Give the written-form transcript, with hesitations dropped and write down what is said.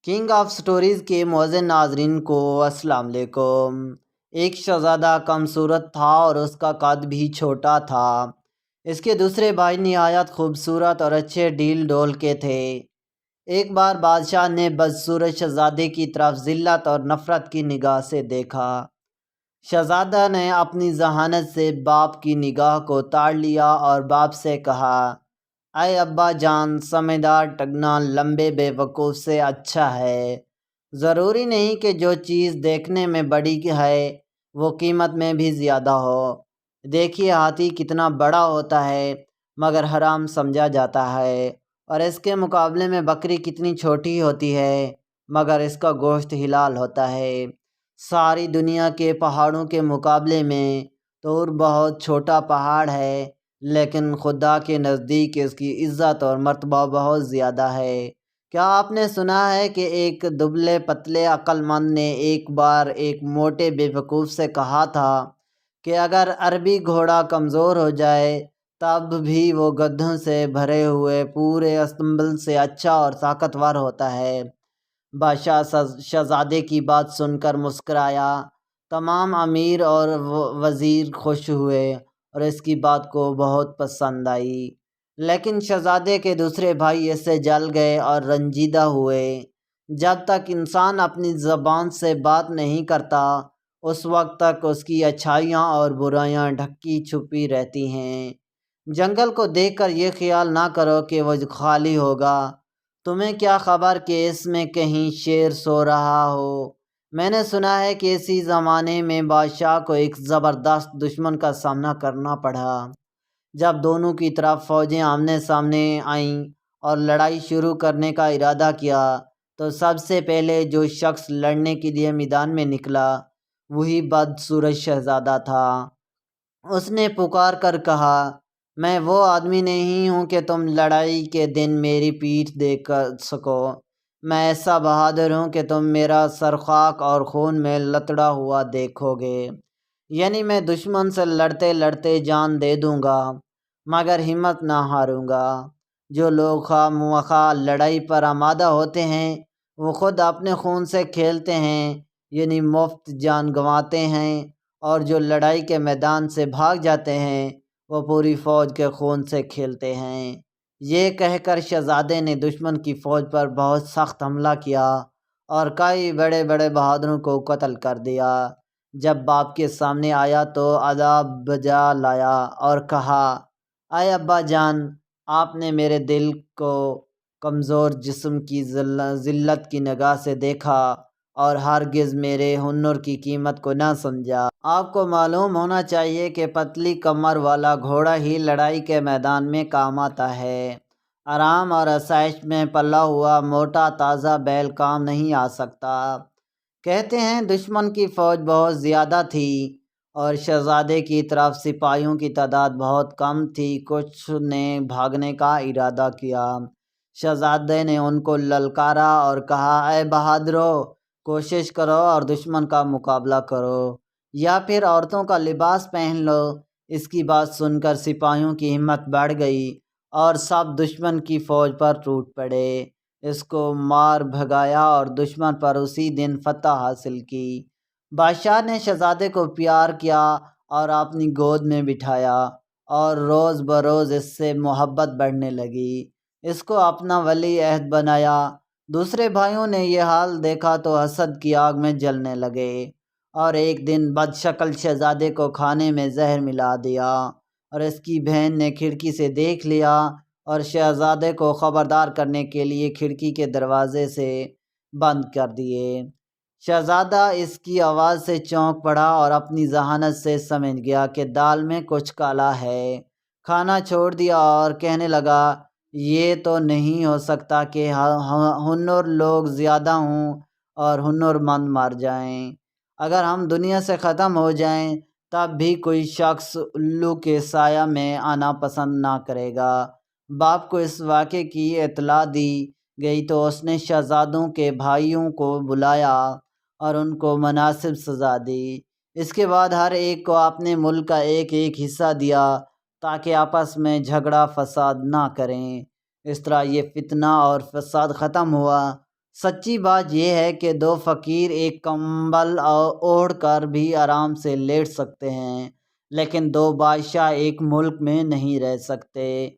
King of stories کے معزز ناظرین کو السلام علیکم۔ ایک شہزادہ کم صورت تھا اور اس کا قد بھی چھوٹا تھا۔ اس کے دوسرے بھائی نہایت خوبصورت اور اچھے ڈیل ڈول کے تھے۔ ایک بار بادشاہ نے بدصورت شہزادے کی طرف ذلت اور نفرت کی نگاہ سے دیکھا۔ شہزادہ نے اپنی ذہانت سے باپ کی نگاہ کو تاڑ لیا اور باپ سے کہا، اے ابا جان، سمجھدار ٹگنا لمبے بے وقوف سے اچھا ہے۔ ضروری نہیں کہ جو چیز دیکھنے میں بڑی ہے وہ قیمت میں بھی زیادہ ہو۔ دیکھیے ہاتھی کتنا بڑا ہوتا ہے مگر حرام سمجھا جاتا ہے، اور اس کے مقابلے میں بکری کتنی چھوٹی ہوتی ہے مگر اس کا گوشت حلال ہوتا ہے۔ ساری دنیا کے پہاڑوں کے مقابلے میں طور بہت چھوٹا پہاڑ ہے، لیکن خدا کے نزدیک اس کی عزت اور مرتبہ بہت زیادہ ہے۔ کیا آپ نے سنا ہے کہ ایک دبلے پتلے عقل مند نے ایک بار ایک موٹے بے وقوف سے کہا تھا کہ اگر عربی گھوڑا کمزور ہو جائے تب بھی وہ گدھوں سے بھرے ہوئے پورے استنبول سے اچھا اور طاقتور ہوتا ہے۔ بادشاہ شہزادے کی بات سن کر مسکرایا۔ تمام امیر اور وزیر خوش ہوئے اور اس کی بات کو بہت پسند آئی، لیکن شہزادے کے دوسرے بھائی اس سے جل گئے اور رنجیدہ ہوئے۔ جب تک انسان اپنی زبان سے بات نہیں کرتا اس وقت تک اس کی اچھائیاں اور برائیاں ڈھکی چھپی رہتی ہیں۔ جنگل کو دیکھ کر یہ خیال نہ کرو کہ وہ خالی ہوگا۔ تمہیں کیا خبر کہ اس میں کہیں شیر سو رہا ہو۔ میں نے سنا ہے کہ اسی زمانے میں بادشاہ کو ایک زبردست دشمن کا سامنا کرنا پڑا۔ جب دونوں کی طرف فوجیں آمنے سامنے آئیں اور لڑائی شروع کرنے کا ارادہ کیا تو سب سے پہلے جو شخص لڑنے کے لیے میدان میں نکلا وہی بدصورت شہزادہ تھا۔ اس نے پکار کر کہا، میں وہ آدمی نہیں ہوں کہ تم لڑائی کے دن میری پیٹھ دیکھ سکو۔ میں ایسا بہادر ہوں کہ تم میرا سر خاک اور خون میں لتڑا ہوا دیکھو گے۔ یعنی میں دشمن سے لڑتے لڑتے جان دے دوں گا مگر ہمت نہ ہاروں گا۔ جو لوگ خواہ مخواہ لڑائی پر آمادہ ہوتے ہیں وہ خود اپنے خون سے کھیلتے ہیں، یعنی مفت جان گنواتے ہیں، اور جو لڑائی کے میدان سے بھاگ جاتے ہیں وہ پوری فوج کے خون سے کھیلتے ہیں۔ یہ کہہ کر شہزادے نے دشمن کی فوج پر بہت سخت حملہ کیا اور کئی بڑے بڑے بہادروں کو قتل کر دیا۔ جب باپ کے سامنے آیا تو ادب بجا لایا اور کہا، اے ابا جان، آپ نے میرے دل کو کمزور جسم کی ذلت کی نگاہ سے دیکھا اور ہرگز میرے ہنر کی قیمت کو نہ سمجھا۔ آپ کو معلوم ہونا چاہیے کہ پتلی کمر والا گھوڑا ہی لڑائی کے میدان میں کام آتا ہے۔ آرام اور آسائش میں پلا ہوا موٹا تازہ بیل کام نہیں آ سکتا۔ کہتے ہیں دشمن کی فوج بہت زیادہ تھی اور شہزادے کی طرف سپاہیوں کی تعداد بہت کم تھی۔ کچھ نے بھاگنے کا ارادہ کیا۔ شہزادے نے ان کو للکارا اور کہا، اے بہادرو، کوشش کرو اور دشمن کا مقابلہ کرو یا پھر عورتوں کا لباس پہن لو۔ اس کی بات سن کر سپاہیوں کی ہمت بڑھ گئی اور سب دشمن کی فوج پر ٹوٹ پڑے۔ اس کو مار بھگایا اور دشمن پر اسی دن فتح حاصل کی۔ بادشاہ نے شہزادے کو پیار کیا اور اپنی گود میں بٹھایا اور روز بروز اس سے محبت بڑھنے لگی۔ اس کو اپنا ولی عہد بنایا۔ دوسرے بھائیوں نے یہ حال دیکھا تو حسد کی آگ میں جلنے لگے اور ایک دن بدشکل شہزادے کو کھانے میں زہر ملا دیا، اور اس کی بہن نے کھڑکی سے دیکھ لیا اور شہزادے کو خبردار کرنے کے لیے کھڑکی کے دروازے سے بند کر دیے۔ شہزادہ اس کی آواز سے چونک پڑا اور اپنی ذہانت سے سمجھ گیا کہ دال میں کچھ کالا ہے۔ کھانا چھوڑ دیا اور کہنے لگا، یہ تو نہیں ہو سکتا کہ ہنر لوگ زیادہ ہوں اور ہنر مند مر جائیں۔ اگر ہم دنیا سے ختم ہو جائیں تب بھی کوئی شخص الو کے سایہ میں آنا پسند نہ کرے گا۔ باپ کو اس واقعے کی اطلاع دی گئی تو اس نے شہزادوں کے بھائیوں کو بلایا اور ان کو مناسب سزا دی۔ اس کے بعد ہر ایک کو اپنے ملک کا ایک ایک حصہ دیا تاکہ آپس میں جھگڑا فساد نہ کریں۔ اس طرح یہ فتنہ اور فساد ختم ہوا۔ سچی بات یہ ہے کہ دو فقیر ایک کمبل اوڑھ کر بھی آرام سے لیٹ سکتے ہیں، لیکن دو بادشاہ ایک ملک میں نہیں رہ سکتے۔